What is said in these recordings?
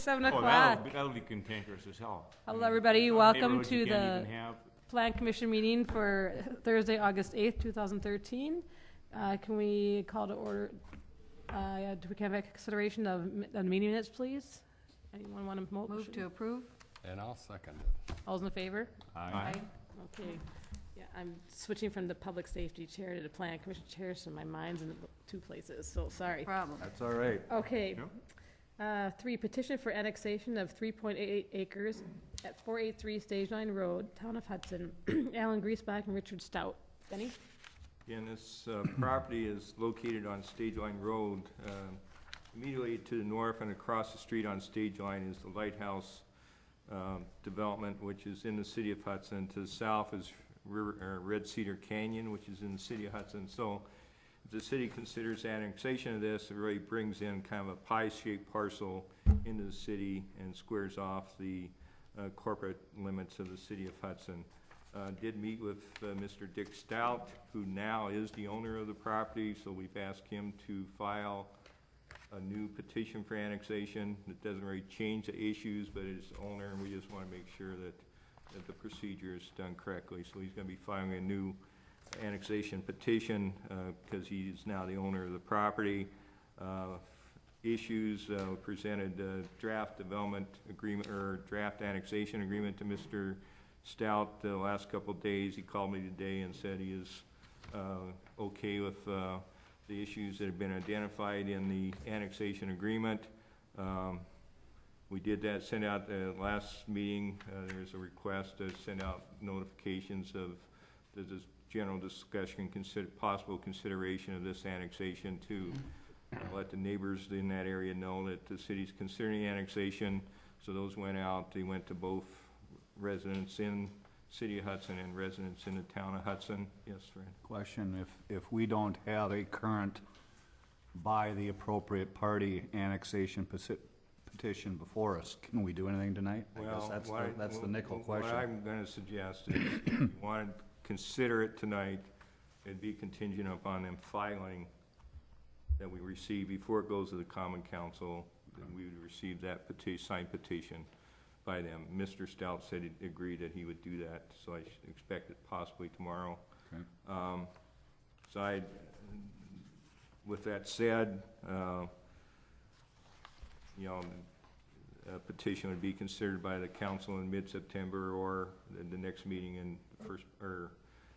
7 Oh, o'clock. that'll be cantankerous as hell. Hello, everybody. Welcome Neighborhoods you to can't the even have. Plan Commission meeting for Thursday, August 8th, 2013. Can we call to order, do we have a consideration of the meeting minutes, please? Anyone want to motion? Move to approve? And I'll second it. All's in favor? Aye. Okay. Yeah, I'm switching from the public safety chair to the Plan Commission chair, so my mind's in the two places, so sorry. Problem. That's all right. Okay. Yep. 3, petition for annexation of 3.88 acres at 483 Stage Line Road, Town of Hudson. Alan Griesbach and Richard Stout. Benny? Again, this property is located on Stage Line Road. Immediately to the north and across the street on Stage Line is the Lighthouse development, which is in the city of Hudson. To the south is Red Cedar Canyon, which is in the city of Hudson. So if the city considers annexation of this, it really brings in kind of a pie-shaped parcel into the city and squares off the corporate limits of the city of Hudson. Did meet with Mr. Dick Stout, who now is the owner of the property, so we've asked him to file a new petition for annexation. It doesn't really change the issues, but as owner, and we just want to make sure that the procedure is done correctly. So he's going to be filing a new annexation petition because he is now the owner of the property. Issues presented draft development agreement or draft annexation agreement to Mr. Stout the last couple of days. He called me today and said he is okay with the issues that have been identified in the annexation agreement. We did that, send out the last meeting, there's a request to send out notifications of the general discussion, possible consideration of this annexation to let the neighbors in that area know that the city's considering annexation. So those went out, they went to both residents in City of Hudson and residents in the town of Hudson. Yes, Fred? Question, if we don't have a current by the appropriate party annexation petition before us, can we do anything tonight? I guess that's the nickel question. What I'm gonna suggest is, if you want to consider it tonight, it'd be contingent upon them filing that we receive before it goes to the common council, that we would receive that signed petition by them. Mr. Stout said he'd agreed that he would do that, so I expect it possibly tomorrow. Okay. With that said, you know, a petition would be considered by the council in mid-September or the next meeting in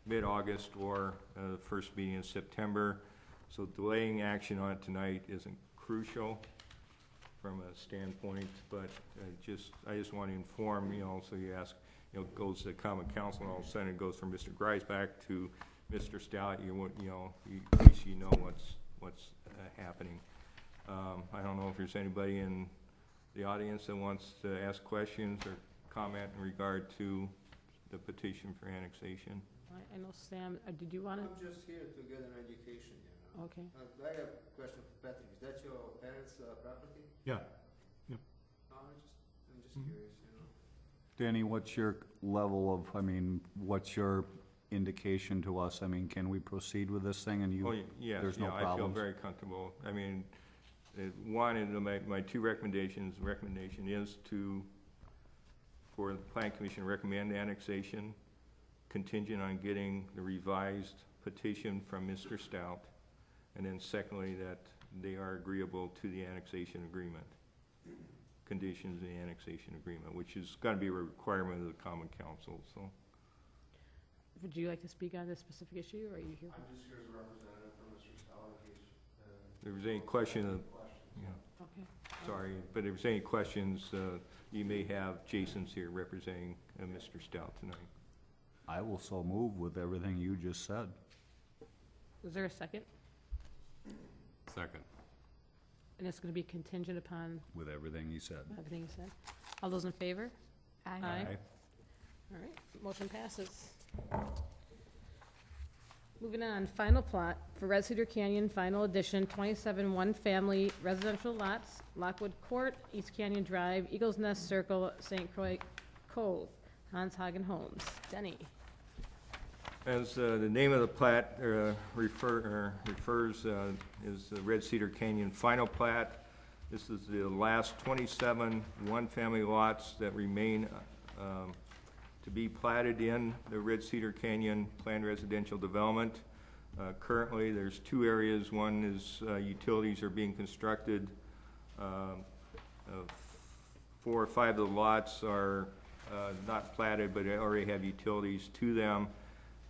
mid-August or the first meeting in September. So delaying action on it tonight isn't crucial from a standpoint, but I just want to inform, you know, so you ask, you know, it goes to the common council and all of a sudden it goes from Mr. Griesbach to Mr. Stout, at least you know what's happening. I don't know if there's anybody in the audience that wants to ask questions or comment in regard to the petition for annexation. I know Sam, did you want to? I'm just here to get an education, you know. Okay. I have a question for Patrick. Is that your parents' property? Yeah. Yep. I'm just curious, you know. Danny, what's your level of, what's your indication to us? Can we proceed with this thing and there's no problems? I feel very comfortable. One of my two recommendations, recommendation is for the Plan Commission to recommend annexation contingent on getting the revised petition from Mr. Stout, and then secondly, that they are agreeable to the annexation agreement, conditions of the annexation agreement, which is got to be a requirement of the Common Council. So, would you like to speak on this specific issue, or are you here? I'm just here as a representative from Mr. Stout. If there was any question, Okay. Sorry, but if there's any questions, you may have Jason's here representing Mr. Stout tonight. I will so move with everything you just said. Is there a second? Second. And it's going to be contingent upon With everything you said. everything you said. All those in favor? Aye. Aye. All right, motion passes. Moving on, final plot for Red Cedar Canyon, final edition, 27 one-family residential lots, Lockwood Court, East Canyon Drive, Eagles Nest Circle, St. Croix Cove, Hans Hagen Homes. Denny. As the name of the plat refers, is the Red Cedar Canyon final plat. This is the last 27 one-family lots that remain to be platted in the Red Cedar Canyon Planned Residential Development. Currently, there's 2 areas. One is utilities are being constructed. 4 or 5 of the lots are not platted, but already have utilities to them.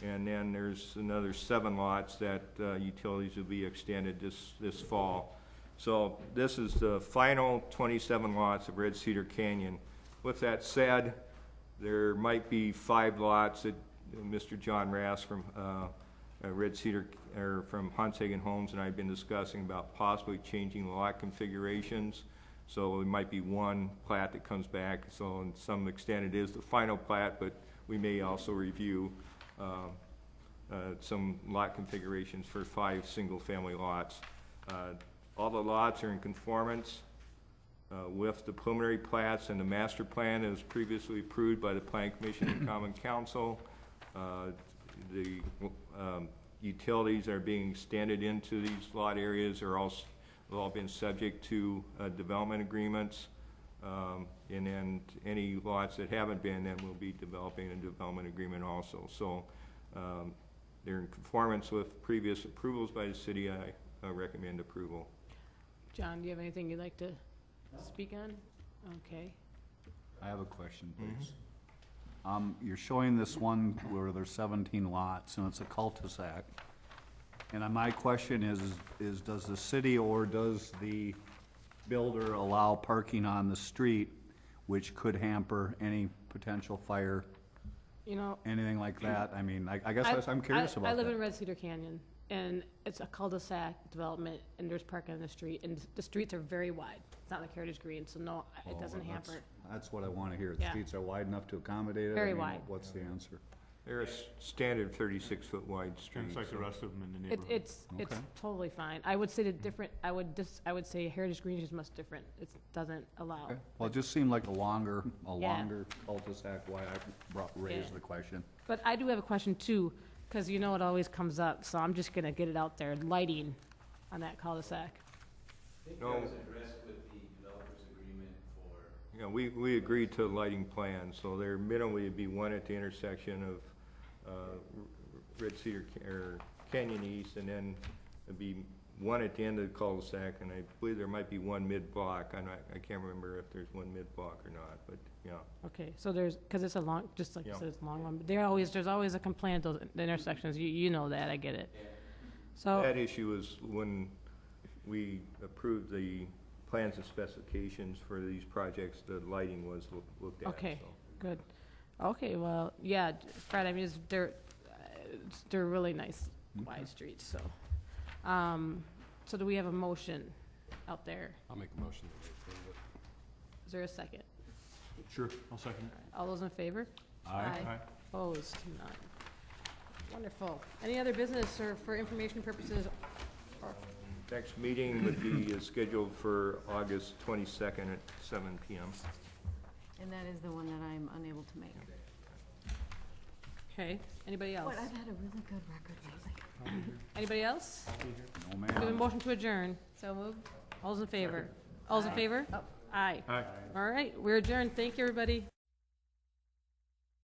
And then there's another 7 lots that utilities will be extended this fall. So this is the final 27 lots of Red Cedar Canyon. With that said, there might be 5 lots that Mr. John Rass from Red Cedar, or from Hudson Homes, and I've been discussing about possibly changing lot configurations. So it might be one plat that comes back. So in some extent it is the final plat, but we may also review some lot configurations for 5 single-family lots. All the lots are in conformance with the preliminary plats and the master plan as previously approved by the Planning Commission and Common Council. The utilities are being extended into these lot areas are all have all been subject to development agreements. And then any lots that haven't been, then we'll be developing a development agreement also. So they're in conformance with previous approvals by the city. I recommend approval. John, do you have anything you'd like to speak on? Okay. I have a question, please. You're showing this one where there's 17 lots, and it's a cul-de-sac. And my question is does the city or does the builder allow parking on the street, which could hamper any potential fire, You know, anything like that? I mean, I guess I'm curious about I live in that. Red Cedar Canyon, and it's a cul-de-sac development, and there's parking on the street, and the streets are very wide. It's not like Heritage Green, so no, it Oh, doesn't well, hamper. That's what I want to hear. The Yeah. streets are wide enough to accommodate it? Very I mean, wide. What's the answer? They're a standard 36-foot wide street. And it's like the so- rest of them in the It, neighborhood. it's Okay. totally fine. I would say the different, I would say Heritage Green is much different. It doesn't allow. Okay. Well, it just seemed like a longer Yeah. cul-de-sac, why I raised Yeah. the question. But I do have a question too, because you know it always comes up, so I'm just gonna get it out there. Lighting on that cul-de-sac. No. addressed with the developer's agreement for. Yeah, we agreed to a lighting plan, so there minimally would be one at the intersection of Red Cedar, or Canyon East, and then there'd be one at the end of the cul-de-sac, and I believe there might be one mid-block. I can't remember if there's one mid-block or not, but, yeah. Okay, so there's, because it's a long, just like you Yeah. said, it's a long one, but there's always a complaint at those intersections. You know that, I get it. So, That issue was when we approved the plans and specifications for these projects, the lighting was looked at, okay, so. good. Okay, well, yeah, Fred, I mean, they're really nice wide streets, so. So do we have a motion out there? I'll make a motion that we approve it. Is there a second? Sure, I'll second All those in favor? Aye. it. Aye. Opposed? None. Wonderful. Any other business or for information purposes? Next meeting would be scheduled for August 22nd at 7 PM. And that is the one that I'm unable to make. Okay, anybody else? But I've had a really good record lately. Anybody else? No, We have a ma'am. motion to adjourn. So moved. All's in favor? All's in favor? Aye. Aye. All right, we're adjourned. Thank you, everybody.